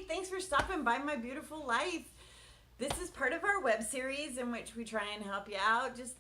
thanks for stopping by My Beautiful Life. This is part of our web series in which we try and help you out, just,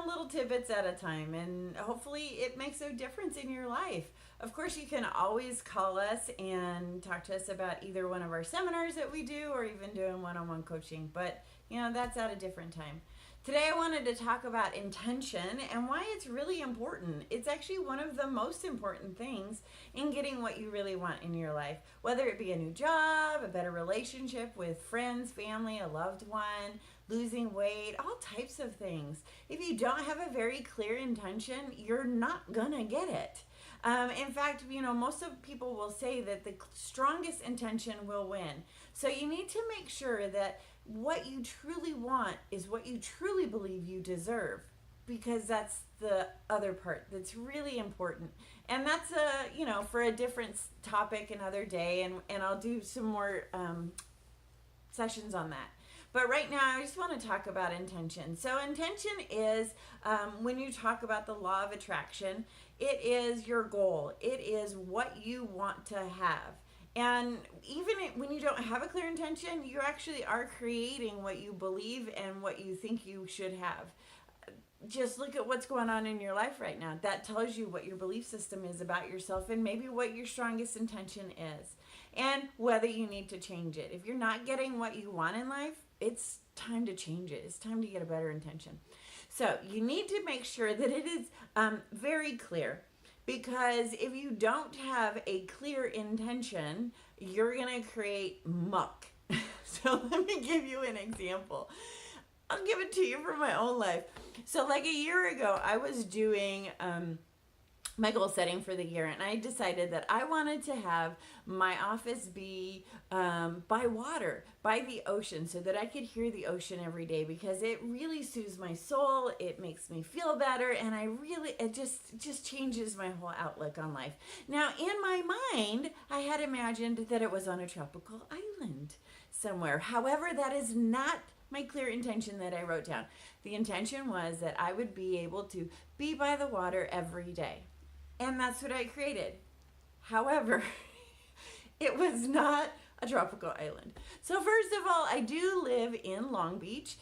little tidbits at a time, and hopefully it makes a difference in your life. Of course, you can always call us and talk to us about either one of our seminars that we do or even doing one-on-one coaching, but, that's at a different time. Today I wanted to talk about intention and why it's really important. It's actually one of the most important things in getting what you really want in your life, whether it be a new job, a better relationship with friends, family, a loved one, losing weight, all types of things. If you don't have a very clear intention, you're not gonna get it. In fact, most of people will say that the strongest intention will win. So you need to make sure that what you truly want is what you truly believe you deserve, because that's the other part that's really important. And that's for a different topic another day, and I'll do some more sessions on that. But right now, I just want to talk about intention. So intention is, when you talk about the law of attraction, it is your goal. It is what you want to have. And even when you don't have a clear intention, you actually are creating what you believe and what you think you should have. Just look at what's going on in your life right now. That tells you what your belief system is about yourself and maybe what your strongest intention is and whether you need to change it. If you're not getting what you want in life, it's time to change it. It's time to get a better intention. So you need to make sure that it is very clear, because if you don't have a clear intention, you're going to create muck. So let me give you an example. I'll give it to you from my own life. So like a year ago, I was doing my goal setting for the year, and I decided that I wanted to have my office be by water, by the ocean, so that I could hear the ocean every day, because it really soothes my soul. It makes me feel better, and it just changes my whole outlook on life. Now, in my mind, I had imagined that it was on a tropical island somewhere. However, that is not my clear intention that I wrote down. The intention was that I would be able to be by the water every day. And that's what I created. However, it was not a tropical island. So first of all, I do live in Long Beach,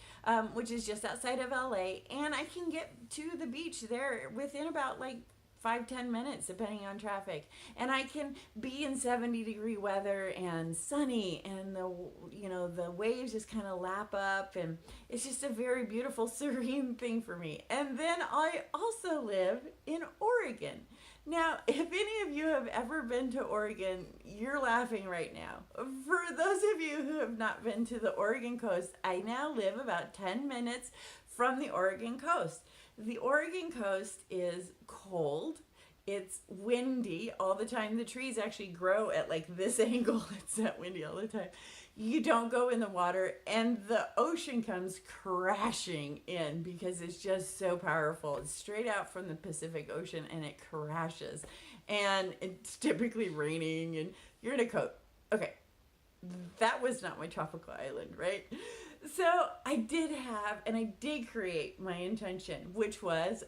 which is just outside of LA, and I can get to the beach there within about 5-10 minutes, depending on traffic. And I can be in 70-degree weather and sunny, and the waves just kind of lap up, and it's just a very beautiful, serene thing for me. And then I also live in Oregon. Now, if any of you have ever been to Oregon, you're laughing right now. For those of you who have not been to the Oregon coast, I now live about 10 minutes from the Oregon coast. The Oregon coast is cold. It's windy all the time. The trees actually grow at this angle. It's that windy all the time. You don't go in the water, and the ocean comes crashing in because it's just so powerful. It's straight out from the Pacific Ocean, and it crashes. And it's typically raining, and you're in a coat. Okay, that was not my tropical island, right? So I did create my intention, which was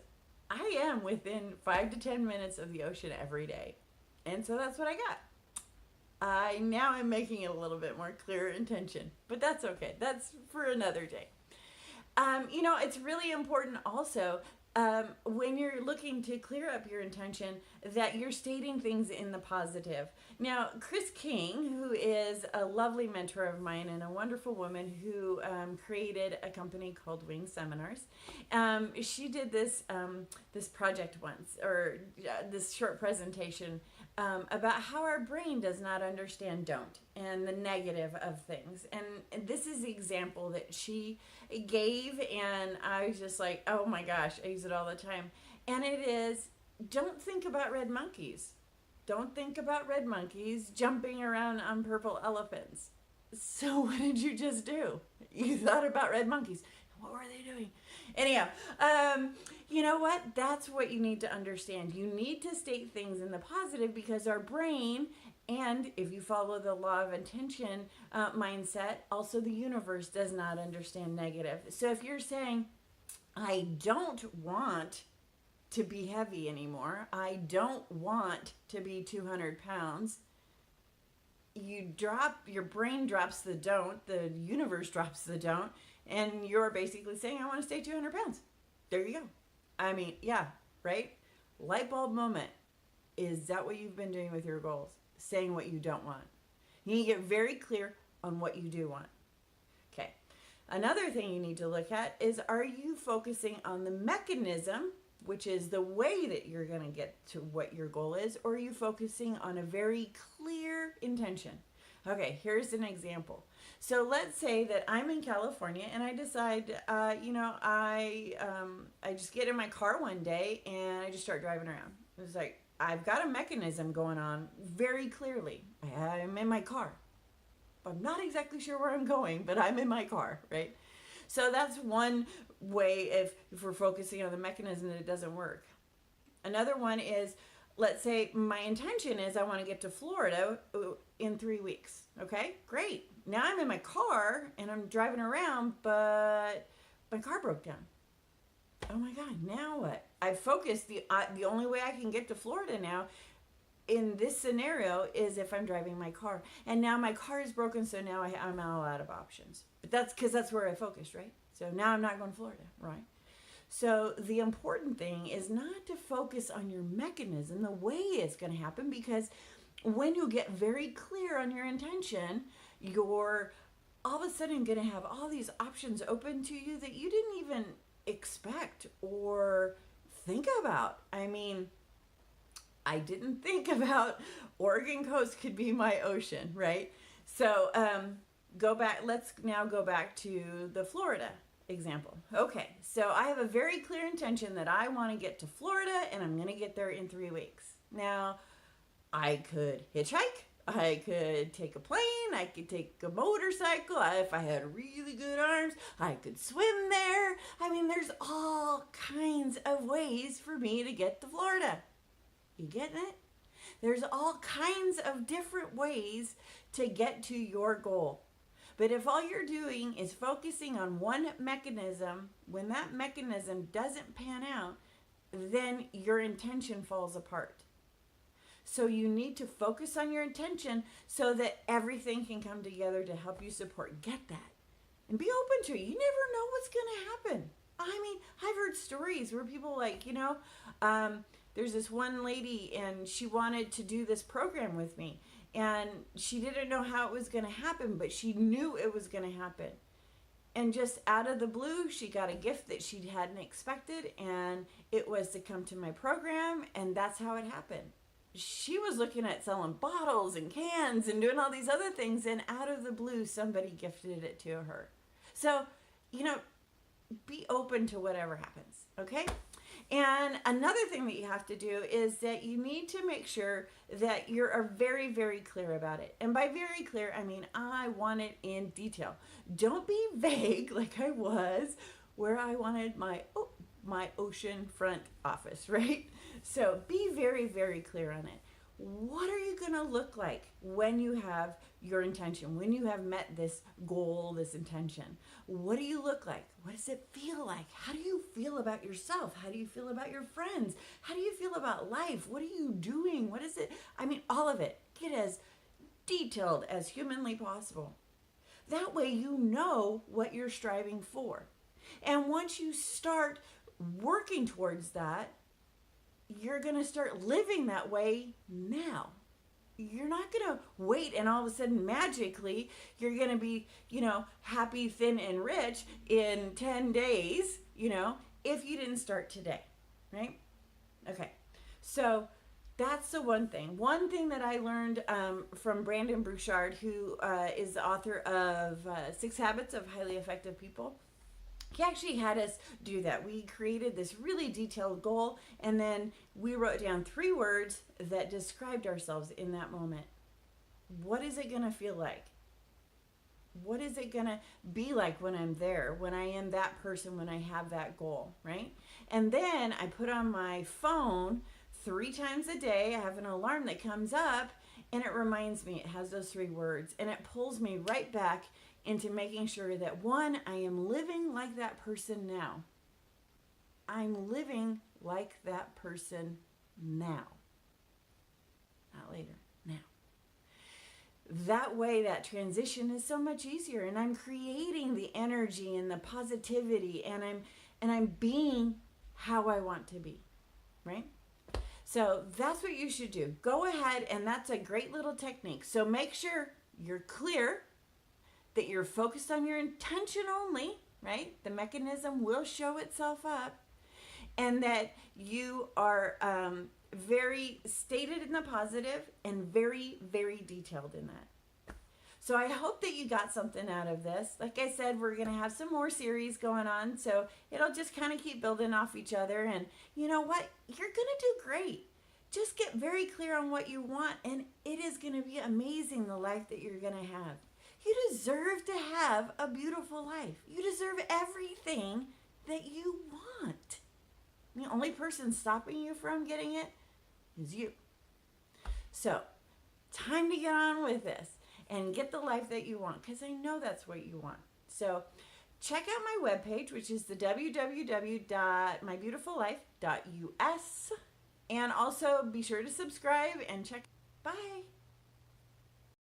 I am within 5 to 10 minutes of the ocean every day. And so that's what I got. I now am making it a little bit more clear intention, but that's okay. That's for another day. It's really important also when you're looking to clear up your intention that you're stating things in the positive. Now, Chris King, who is a lovely mentor of mine and a wonderful woman who created a company called Wing Seminars, she did this project once, or this short presentation about how our brain does not understand don't and the negative of things. And this is the example that she gave, and I was just like, oh my gosh, I use it all the time. And it is, don't think about red monkeys. Don't think about red monkeys jumping around on purple elephants. So what did you just do? You thought about red monkeys. What were they doing? Anyhow, you know what? That's what you need to understand. You need to state things in the positive, because our brain, and if you follow the law of intention mindset, also the universe does not understand negative. So if you're saying, I don't want to be heavy anymore, I don't want to be 200 pounds, your brain drops the don't, the universe drops the don't, and you're basically saying, I want to stay 200 pounds. There you go. I mean, yeah, right? Light bulb moment. Is that what you've been doing with your goals? Saying what you don't want. You need to get very clear on what you do want. Okay. Another thing you need to look at is, are you focusing on the mechanism, which is the way that you're going to get to what your goal is, or are you focusing on a very clear intention? Okay, here's an example. So let's say that I'm in California and I decide, I just get in my car one day and I just start driving around. It's like, I've got a mechanism going on very clearly. I'm in my car. I'm not exactly sure where I'm going, but I'm in my car, right? So that's one way if we're focusing on the mechanism that it doesn't work. Another one is, let's say my intention is I want to get to Florida in 3 weeks. Okay, great. Now I'm in my car and I'm driving around, but my car broke down. Oh my God, now what? I focused, the only way I can get to Florida now in this scenario is if I'm driving my car. And now my car is broken, so now I'm all out of options. But that's because that's where I focused, right? So now I'm not going to Florida, right? So the important thing is not to focus on your mechanism, the way it's going to happen, because when you get very clear on your intention, you're all of a sudden going to have all these options open to you that you didn't even expect or think about. I mean, I didn't think about Oregon coast could be my ocean, right? So let's now go back to the Florida example. Okay, so I have a very clear intention that I want to get to Florida and I'm going to get there in 3 weeks. Now, I could hitchhike, I could take a plane, I could take a motorcycle. If I had really good arms, I could swim there. I mean, there's all kinds of ways for me to get to Florida. You getting it? There's all kinds of different ways to get to your goal. But if all you're doing is focusing on one mechanism, when that mechanism doesn't pan out, then your intention falls apart. So you need to focus on your intention so that everything can come together to help you support. Get that. And be open to it. You never know what's going to happen. I mean, I've heard stories where people there's this one lady and she wanted to do this program with me. And she didn't know how it was going to happen, but she knew it was going to happen. And just out of the blue, she got a gift that she hadn't expected, and it was to come to my program, and that's how it happened. She was looking at selling bottles and cans and doing all these other things, and out of the blue, somebody gifted it to her. So, be open to whatever happens, okay? And another thing that you have to do is that you need to make sure that you're very, very clear about it. And by very clear, I mean, I want it in detail. Don't be vague like I was, where I wanted my ocean front office, right? So be very, very clear on it. What are you going to look like when you have your intention, when you have met this goal, this intention? What do you look like? What does it feel like? How do you feel about yourself? How do you feel about your friends? How do you feel about life? What are you doing? What is it? I mean, all of it. Get as detailed as humanly possible. That way you know what you're striving for. And once you start working towards that, you're going to start living that way now. You're not going to wait and all of a sudden magically you're going to be, happy, thin, and rich in 10 days, if you didn't start today, right? Okay, so that's the one thing. One thing that I learned from Brandon Burchard, who is the author of 6 Habits of Highly Effective People. He actually had us do that. We created this really detailed goal, and then we wrote down 3 words that described ourselves in that moment. What is it going to feel like? What is it going to be like when I'm there, when I am that person, when I have that goal, right? And then I put on my phone 3 times a day. I have an alarm that comes up, and it reminds me, it has those 3 words, and it pulls me right back into making sure that, 1, I am living like that person now. I'm living like that person now. Not later, now. that way that transition is so much easier, and I'm creating the energy and the positivity, and I'm being how I want to be, right? So that's what you should do. Go ahead, and that's a great little technique. So make sure you're clear, that you're focused on your intention only, right? The mechanism will show itself up, and that you are very stated in the positive and very, very detailed in that. So I hope that you got something out of this. Like I said, we're going to have some more series going on, so it'll just kind of keep building off each other. And you know what? You're going to do great. Just get very clear on what you want, and it is going to be amazing, the life that you're going to have. You deserve to have a beautiful life. You deserve everything that you want. The only person stopping you from getting it is you. So, time to get on with this and get the life that you want, because I know that's what you want. So, check out my webpage, which is the www.mybeautifullife.us. And also be sure to subscribe and check. Bye.